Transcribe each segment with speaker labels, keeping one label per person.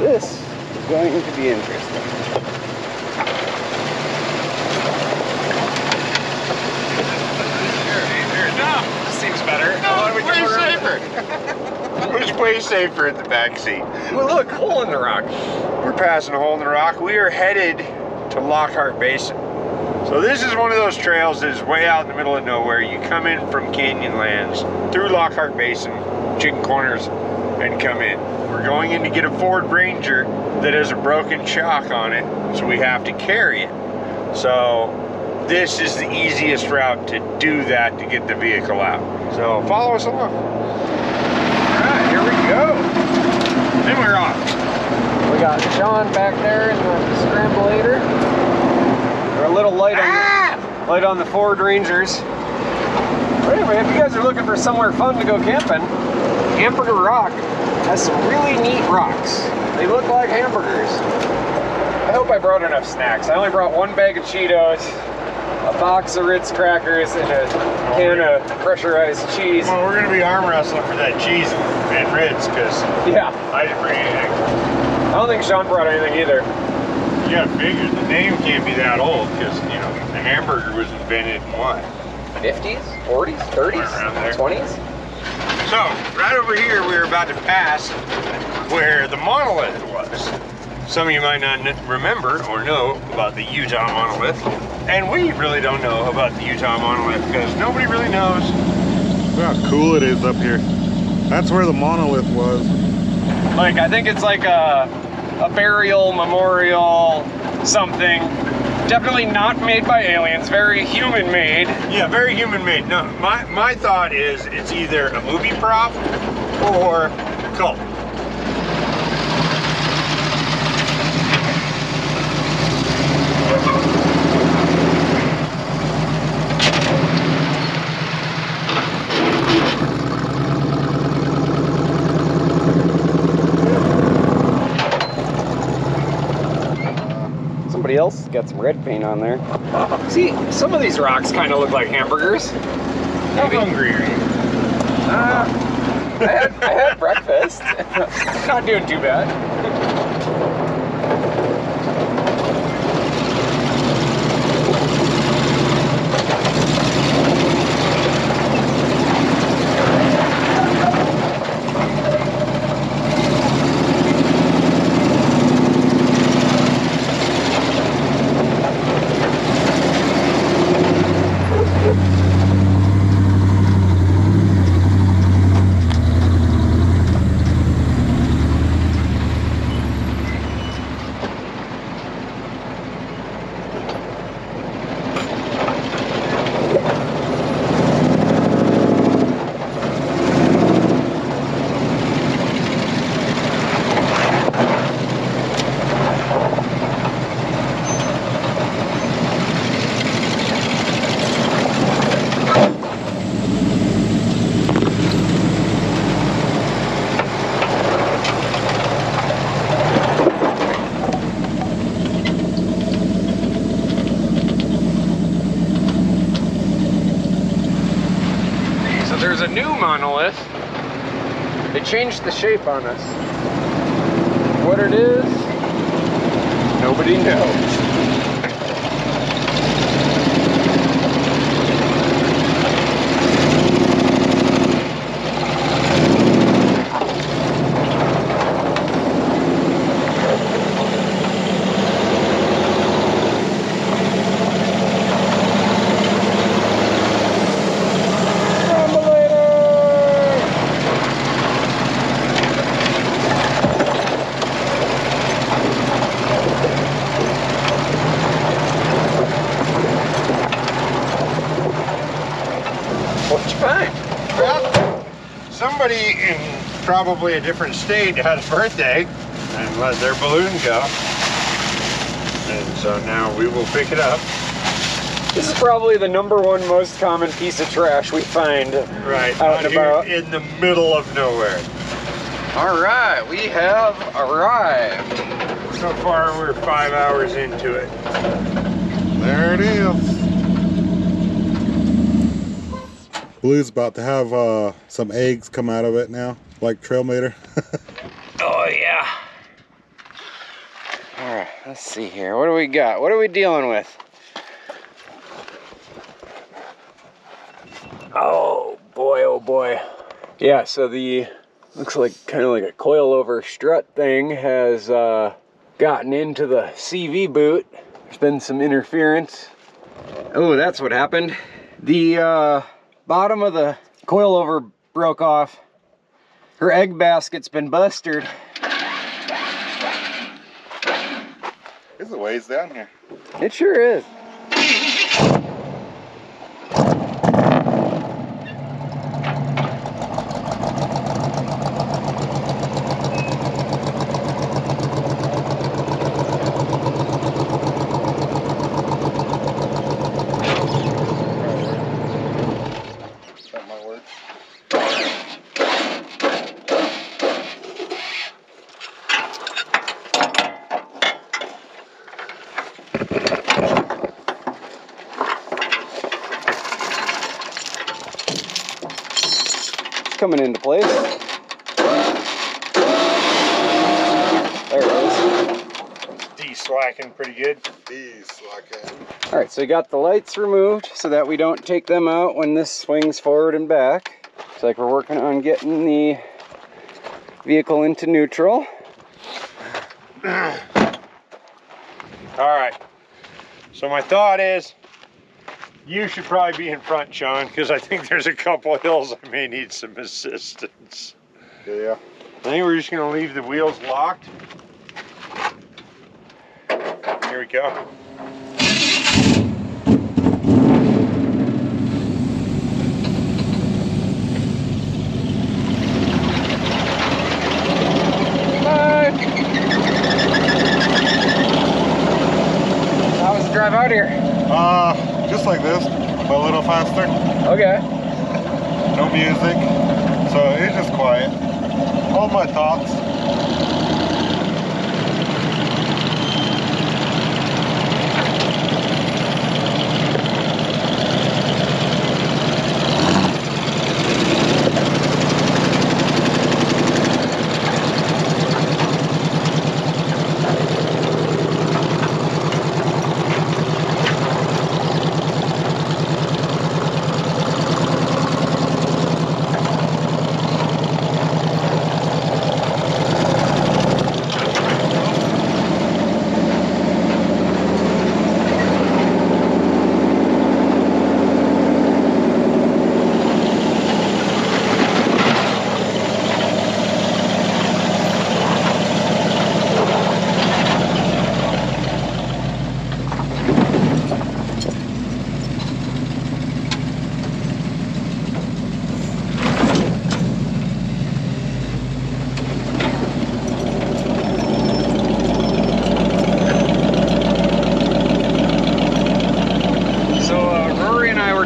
Speaker 1: This is going to be interesting.
Speaker 2: No, this seems better.
Speaker 3: No, way safer. It was way safer at the back seat.
Speaker 2: Well, look, hole in the rock.
Speaker 3: We're passing a hole in the rock. We are headed to Lockhart Basin. So this is one of those trails that is way out in the middle of nowhere. You come in from Canyonlands through Lockhart Basin, Chicken Corners, and come in. We're going in to get a Ford Ranger that has a broken shock on it, so we have to carry it. So this is the easiest route to do that, to get the vehicle out. So follow us along. All right, here we go. And we're off.
Speaker 1: We got Shawn back there in the scrambler. We're a little light on the Ford Rangers. But anyway, if you guys are looking for somewhere fun to go camping, Hamburger Rock has some really neat rocks. They look like hamburgers. I hope I brought enough snacks. I only brought one bag of Cheetos, a box of Ritz crackers, and a can of pressurized cheese.
Speaker 3: Well, we're gonna be arm wrestling for that cheese and Ritz, because
Speaker 1: Yeah,
Speaker 3: I didn't bring anything.
Speaker 1: I don't think Shawn brought anything either.
Speaker 3: You gotta figure the name can't be that old, because, you know, the hamburger was invented in what?
Speaker 1: 50s, 40s, 30s,
Speaker 3: Around there.
Speaker 1: 20s?
Speaker 3: So, right over here, we're about to pass where the monolith was. Some of you might not remember or know about the Utah monolith, and we really don't know about the Utah monolith because nobody really knows.
Speaker 4: Look how cool it is up here. That's where the monolith was.
Speaker 1: Like, I think it's like a burial memorial something. Definitely not made by aliens, very human made.
Speaker 3: Yeah, very human made. No, my thought is it's either a movie prop or cult.
Speaker 1: Somebody else got some red paint on there. See, some of these rocks kind of look like hamburgers.
Speaker 3: How hungry are you?
Speaker 1: I had breakfast. Not doing too bad. There's a new monolith. They changed the shape on us. What it is, nobody knows. What'd you find?
Speaker 3: Well, somebody in probably a different state had a birthday and let their balloon go. And so now we will pick it up.
Speaker 1: This is probably the #1 most common piece of trash we find
Speaker 3: Right,
Speaker 1: out
Speaker 3: out
Speaker 1: and
Speaker 3: here
Speaker 1: about.
Speaker 3: in the middle of nowhere.
Speaker 1: All right, we have arrived.
Speaker 3: So far, we're 5 hours into it.
Speaker 4: There it is. Blue's about to have some eggs come out of it now, like Trailmater.
Speaker 1: Oh yeah. All right, let's see here. What do we got? What are we dealing with? Oh boy, oh boy. Yeah, so the, looks like kind of like a coilover strut thing has gotten into the CV boot. There's been some interference. Oh, that's what happened. The bottom of the coilover broke off. Her egg basket's been busted.
Speaker 4: There's a ways down here.
Speaker 1: It sure is.
Speaker 4: That might work.
Speaker 1: Coming into place. There it is.
Speaker 3: De-slacking pretty good.
Speaker 4: These like
Speaker 1: All right, so we got the lights removed so that we don't take them out when this swings forward and back. It's like we're working on getting the vehicle into neutral.
Speaker 3: All right. So my thought is, you should probably be in front, Sean, because I think there's a couple hills I may need some assistance.
Speaker 4: Yeah.
Speaker 3: I think we're just gonna leave the wheels locked. Here we go.
Speaker 1: How was the drive out here?
Speaker 4: Just like this, but a little faster.
Speaker 1: Okay.
Speaker 4: No music, so it's just quiet. All my thoughts.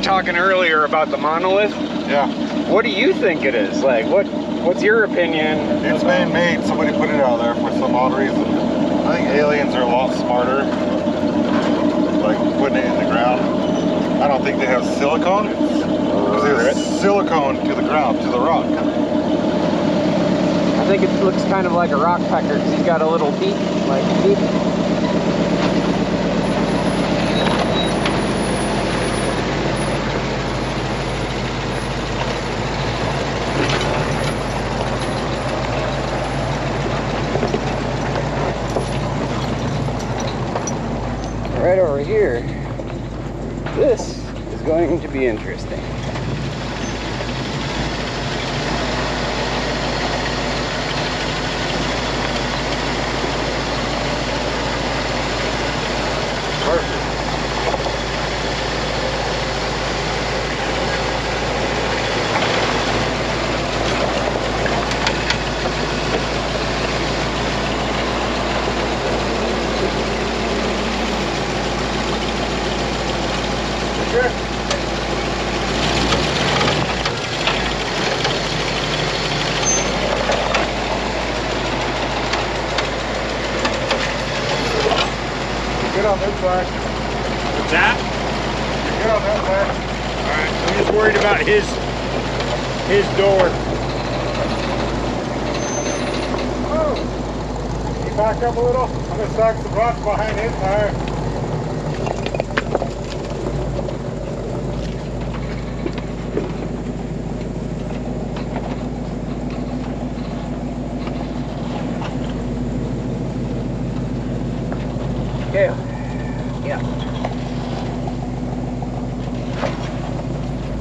Speaker 1: Talking earlier about the monolith.
Speaker 4: Yeah.
Speaker 1: What do you think it is? Like, what's your opinion?
Speaker 4: It's man-made. Somebody put it out there for some odd reason. I think aliens are a lot smarter, like putting it in the ground. I don't think they have silicone. There's silicone to the ground, to the rock.
Speaker 1: I think it looks kind of like a rock pecker because he's got a little beak, like beak. Right over here, this is going to be interesting. Perfect.
Speaker 4: Good on this side.
Speaker 3: What's that?
Speaker 4: Good on that side.
Speaker 3: Alright, I'm just worried about his door.
Speaker 4: Oh. Keep back up a little? I'm gonna stack some rocks behind his tire.
Speaker 1: Yeah. Yeah.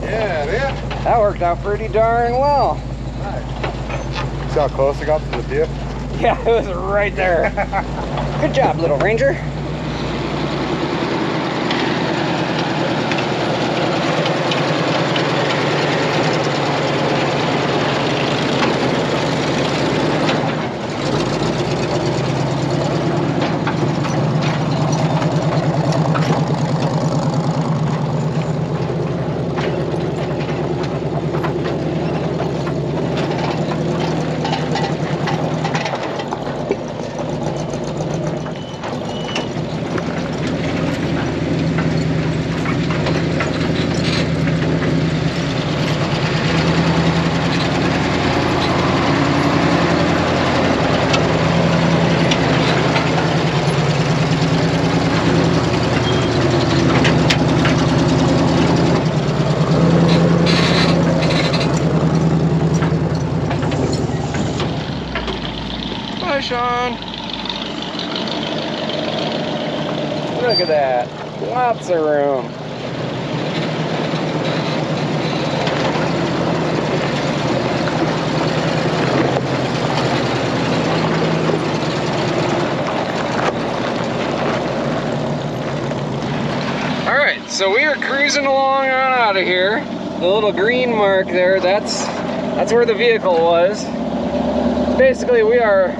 Speaker 4: Yeah, yeah.
Speaker 1: That worked out pretty darn well.
Speaker 4: Nice. See how close I got to the dip?
Speaker 1: Yeah, it was right there. Good job, little Ranger. Bye, Shawn. Look at that. Lots of room. Alright, so we are cruising along on out of here. The little green mark there, that's where the vehicle was. Basically, we are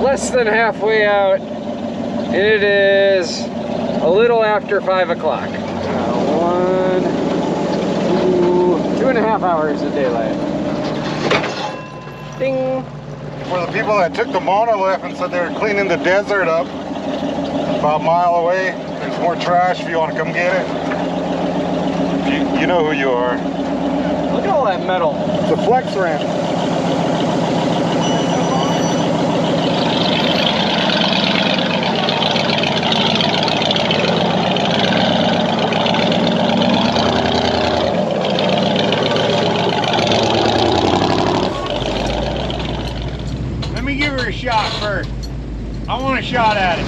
Speaker 1: less than halfway out, and it is a little after 5 o'clock. 2.5 hours of daylight. Ding!
Speaker 4: For the people that took the monolith and said they were cleaning the desert up, about a mile away, there's more trash if you want to come get it. You know who you are.
Speaker 1: Look at all that metal.
Speaker 4: It's a flex ramp.
Speaker 3: Let me give her a shot first. I want a shot at it.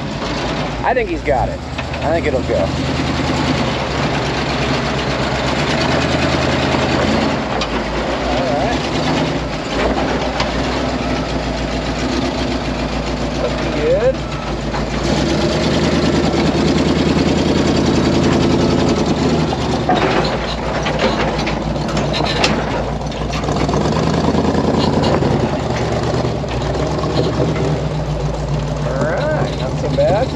Speaker 1: I think he's got it. I think it'll go. Alright. Looking good. Alright, not so bad.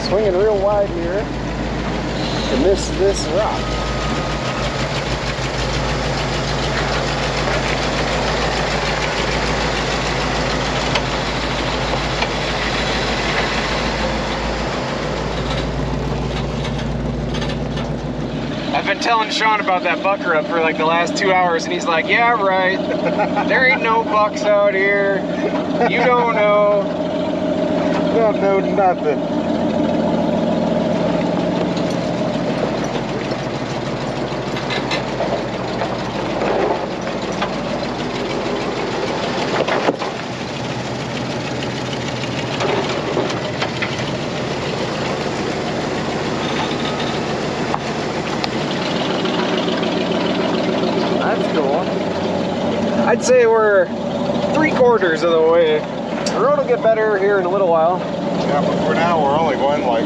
Speaker 1: Swinging real wide here to miss this rock. I've been telling Shawn about that bucker up for like the last 2 hours, and he's like, yeah, right. There ain't no bucks out here. You don't know.
Speaker 4: Don't know nothing.
Speaker 1: That's cool. I'd say we're 3/4 of the way. The road will get better here in a little while.
Speaker 4: Yeah, but for now we're only going like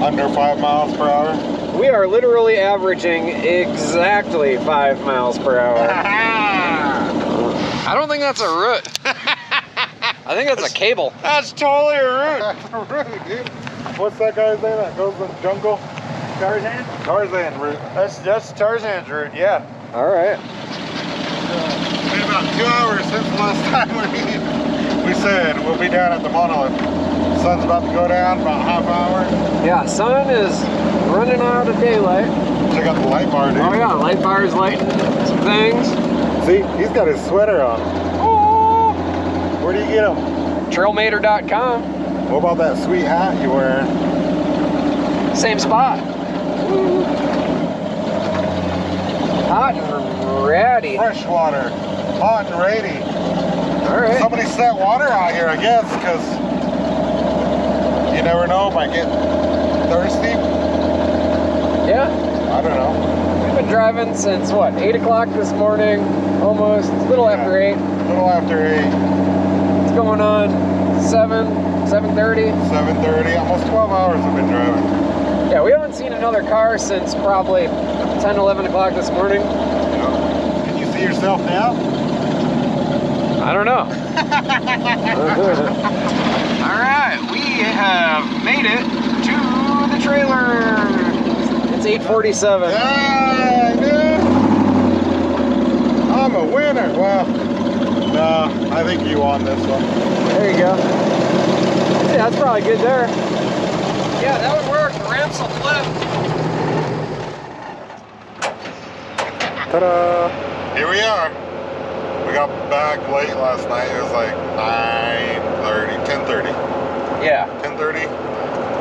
Speaker 4: under 5 miles per hour.
Speaker 1: We are literally averaging exactly 5 miles per hour. I don't think that's a root. I think that's a cable.
Speaker 3: That's totally a root.
Speaker 4: That's a root, dude. What's that guy's name that goes in the jungle?
Speaker 3: Tarzan?
Speaker 4: Tarzan route.
Speaker 3: That's Tarzan's route, yeah.
Speaker 1: All right.
Speaker 4: It's been about 2 hours since the last time we said we'll be down at the monolith. Sun's about to go down, about half hour.
Speaker 1: Yeah, sun is running out of daylight.
Speaker 4: Check out the light bar, dude.
Speaker 1: Oh yeah, light bar's lighting some things.
Speaker 4: See, he's got his sweater on.
Speaker 1: Oh,
Speaker 4: Where do you get him?
Speaker 1: Trailmater.com.
Speaker 4: What about that sweet hat you're wearing?
Speaker 1: Same spot. Woo. Hot and ratty.
Speaker 4: Fresh water, hot and ready.
Speaker 1: All right.
Speaker 4: Somebody set water out here, I guess, because you never know, might get thirsty.
Speaker 1: Yeah.
Speaker 4: I don't know.
Speaker 1: We've been driving since what, 8 o'clock this morning, almost, a little after 8.
Speaker 4: A little after 8.
Speaker 1: It's going on 7:30.
Speaker 4: 7:30, almost 12 hours we've been driving.
Speaker 1: Yeah, we haven't seen another car since probably 10, 11 o'clock this morning.
Speaker 4: Can you see yourself now?
Speaker 1: I don't know. All right, we have made it to the trailer. It's 8:47.
Speaker 4: Yeah, dude. I'm a winner. Well, no, I think you won this one.
Speaker 1: There you go. Yeah, that's probably good there. Yeah, that would work. The ramps will flip.
Speaker 4: Ta-da! Here we are. We got back late last night. It was like 10:30.
Speaker 1: Yeah.
Speaker 4: 10:30.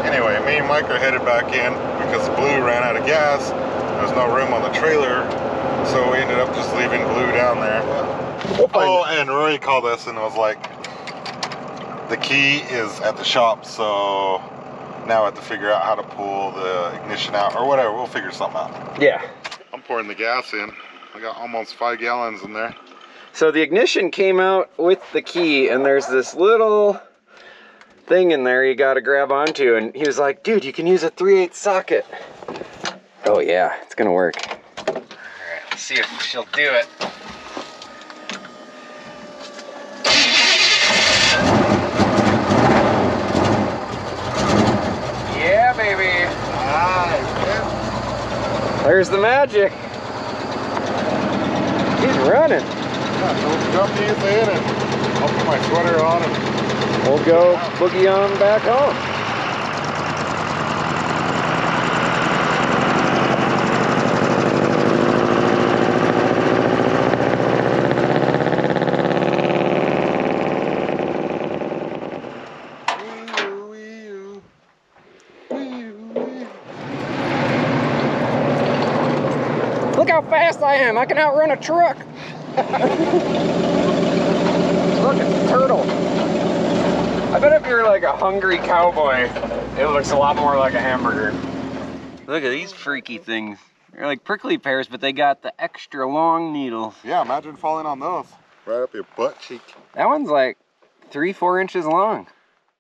Speaker 4: Anyway, me and Mike are headed back in because Blue ran out of gas. There was no room on the trailer, so we ended up just leaving Blue down there. Oh, and Rory called us and was like, the key is at the shop, so now I have to figure out how to pull the ignition out or whatever. We'll figure something out.
Speaker 1: Yeah.
Speaker 4: I'm pouring the gas in. I got almost 5 gallons in there.
Speaker 1: So the ignition came out with the key, and there's this little thing in there you got to grab onto, and he was like, dude, you can use a 3/8 socket. Oh yeah, it's gonna work. All right, let's see if she'll do it. Yeah, baby.
Speaker 4: Nice,
Speaker 1: There's the magic. He's running.
Speaker 4: yeah, so we'll jump these in and I'll put my sweater on and
Speaker 1: We'll go boogie on back home. Look how fast I am. I can outrun a truck. Look, it's a turtle. I bet if you're like a hungry cowboy, it looks a lot more like a hamburger. Look at these freaky things. They're like prickly pears, but they got the extra long needles.
Speaker 4: yeah, imagine falling on those. Right up your butt cheek.
Speaker 1: That one's like 3-4 inches long.